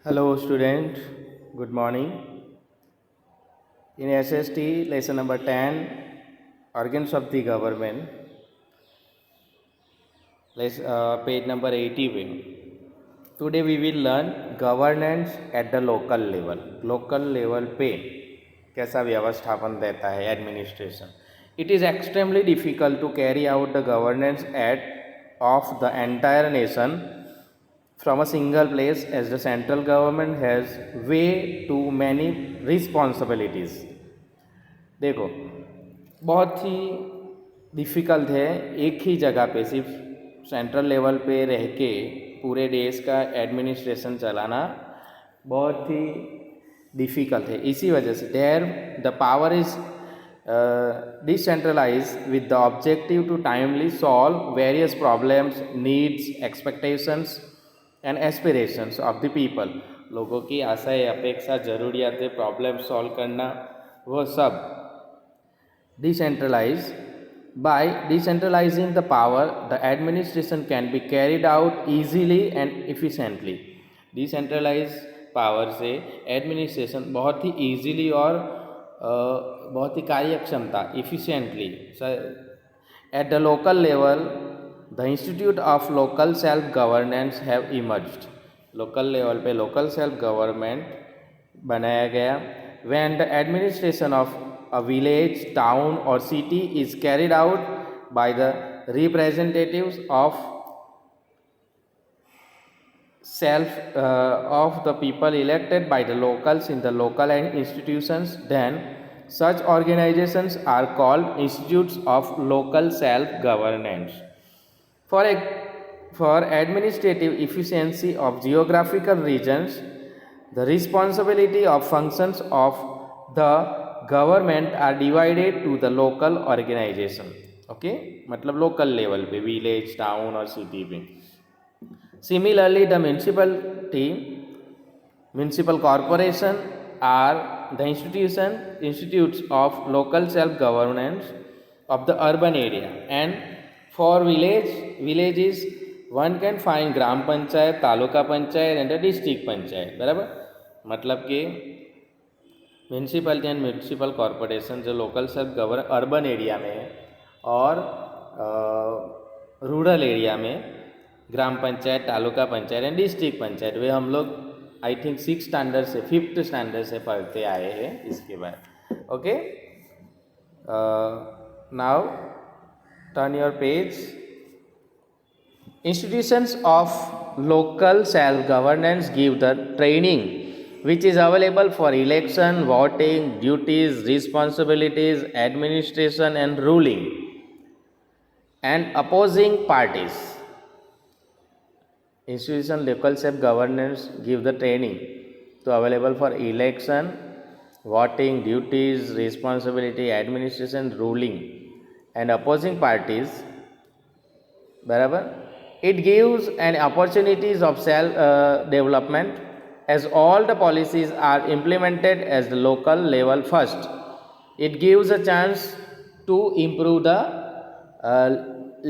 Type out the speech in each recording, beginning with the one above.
Hello student, good morning. In SST lesson number 10, organs of the government, page number 80 में. Today we will learn governance at the local level. Local level पे कैसा व्यवस्थापन रहता है administration. It is extremely difficult to carry out the governance of the entire nation from a single place, as the central government has way too many responsibilities. देखो, बहुत ही difficult है एक ही जगह पे सिर्फ सेंट्रल लेवल पे रह के पूरे देश का एडमिनिस्ट्रेशन चलाना बहुत ही डिफ़िकल्ट है. इसी वजह से there the power is decentralized with the objective to timely solve various problems, needs, expectations and aspirations of the people. लोगों की आशाएं, अपेक्षा, ज़रूरियातें, प्रॉब्लम सॉल्व करना, वो सब decentralized. By decentralizing the power, the administration can be carried out easily and efficiently. Decentralized power से administration बहुत ही easily और बहुत ही कार्यक्षमता efficiently. At the local level, the Institute of Local Self-Governance have emerged. Local level पे local self-government बनाया गया. When the administration of a village, town or city is carried out by the representatives of the people elected by the locals in the local institutions, then such organizations are called institutes of local self-governance. For administrative efficiency of geographical regions, the responsibility of functions of the government are divided to the local organization. Okay, मतलब local level पे, village, town और city पे. Similarly, the municipal corporation are the institutes of local self-governance of the urban area, and for villages one can find gram panchayat, taluka panchayat and district panchayat. बराबर, मतलब कि municipality and municipal corporation जो local self govern urban area में है और rural area में ग्राम panchayat, taluka panchayat and district panchayat, वे हम लोग आई थिंक 5th स्टैंडर्ड से पढ़ते आए हैं इसके बाद. Okay, now turn your page. Institutions of local self-governance give the training which is available for election, voting, duties, responsibilities, administration and ruling and opposing parties. Institution local self-governance give the training to available for election, voting, duties, responsibility, administration, ruling and opposing parties. बराबर, it gives an opportunities of self development as all the policies are implemented as the local level first. It gives a chance to improve the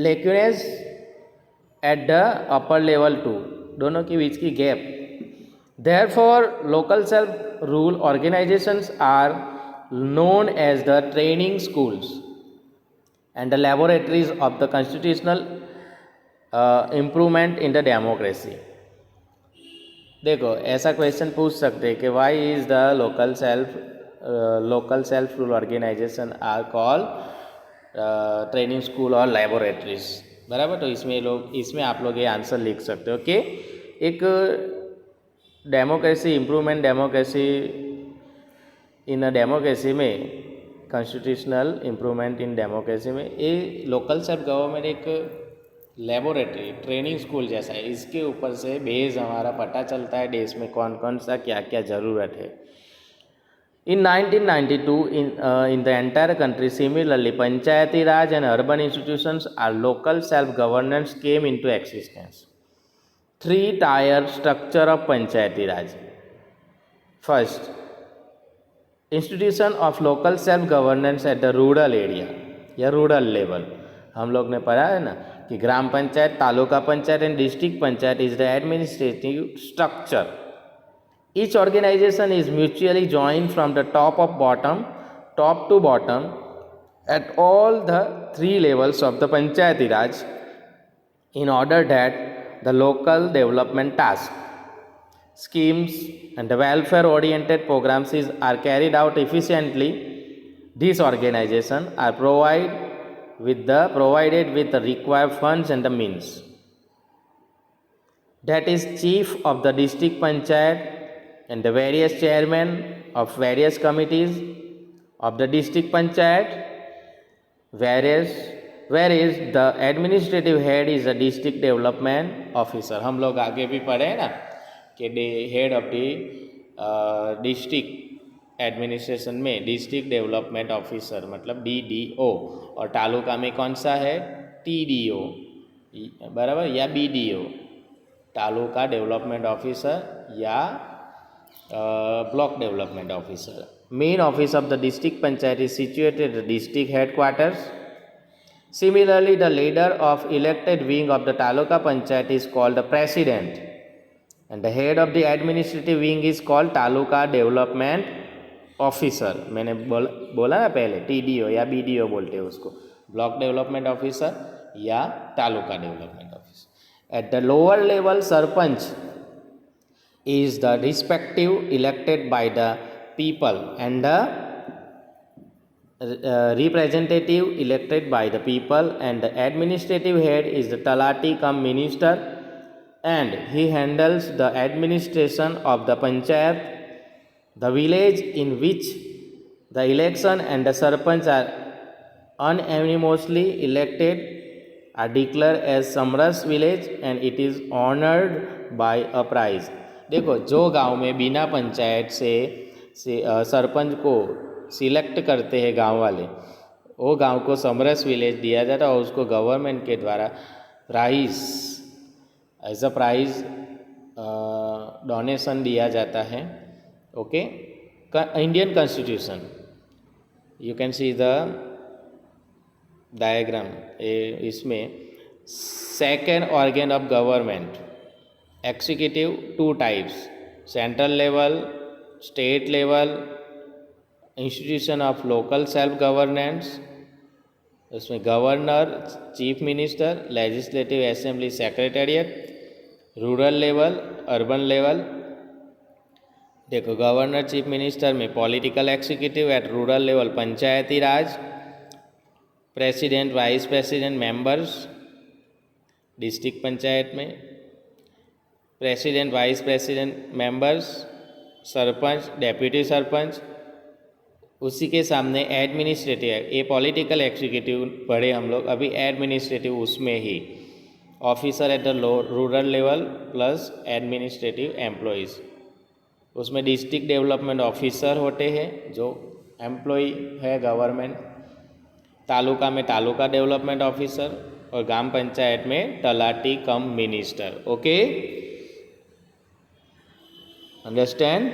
lacunae at the upper level too. दोनों के बीच की gap. Therefore, local self rule organizations are known as the training schools and the laboratories of the constitutional improvement in the democracy. देखो, ऐसा question पूछ सकते हैं कि why is the local self rule organisation are call training school और laboratories. बराबर, तो इसमें आप लोग ये आंसर लिख सकते हो कि एक democracy improvement democracy in democracy में कॉन्स्टिट्यूशनल इम्प्रूवमेंट इन डेमोक्रेसी में ये लोकल सेल्फ गवर्नमेंट एक लेबोरेटरी ट्रेनिंग स्कूल जैसा है. इसके ऊपर से बेस हमारा पता चलता है देश में कौन कौन सा क्या क्या ज़रूरत है. इन 1992 in the entire country, similarly panchayati raj and urban institutions are local self governance came into existence. 3-tier structure of panchayati raj. First, institution of local self governance at the rural area या rural level. हम लोग ने पढ़ा है ना कि gram panchayat, taluka panchayat and district panchayat is the administrative structure Each organization is mutually joined from the top to bottom at all the three levels of the Panchayati Raj in order that the local development tasks, schemes and the welfare oriented programs are carried out efficiently. These organizations are provided with the required funds and the means. That is chief of the district panchayat and the various chairmen of various committees of the district panchayat, whereas the administrative head is a district development officer. हम लोग आगे भी पढ़े ना कि head of the district administration में district development officer मतलब DDO, और तालुका में कौन सा है TDO, बराबर, या BDO, तालुका डेवलपमेंट ऑफिसर या block development officer. Main office of the district panchayat is situated at the district headquarters. Similarly, the leader of elected wing of the taluka panchayat is called the president, and the head of the administrative wing is called taluka development officer. मैंने बोला ना पहले TDO या BDO बोलते हैं उसको, block development officer या taluka development officer. At the lower level, sarpanch is the respective elected by the people and the representative elected by the people, and the administrative head is the talati cum minister, and he handles the administration of the panchayat. The village in which the election and the sarpanch are unanimously elected are declared as समरस village and it is honored by a prize. देखो, जो गांव में बिना पंचायत से सरपंच को select करते हैं गांव वाले, वो गांव को समरस विलेज दिया जाता है और उसको गवर्नमेंट के द्वारा prize as a prize donation दिया जाता है. Okay, Indian constitution, you can see the diagram. इसमें second organ of government executive two types, central level, state level, institution of local self governance, उसमें governor, chief minister, legislative assembly, secretariat, rural level, urban level. देखो, governor chief minister में political executive, at rural level panchayati raj, president vice president members district panchayat में, president vice president members, sarpanch, deputy sarpanch. उसी के सामने administrative, ये political executive पढ़े हम लोग, अभी एडमिनिस्ट्रेटिव उसमें ही officer at the rural level plus administrative employees. उसमें डिस्ट्रिक्ट डेवलपमेंट ऑफिसर होते हैं जो एम्प्लॉय है गवर्नमेंट, तालुका में तालुका डेवलपमेंट ऑफिसर, और ग्राम पंचायत में तलाटी कम मिनिस्टर. Okay, understand.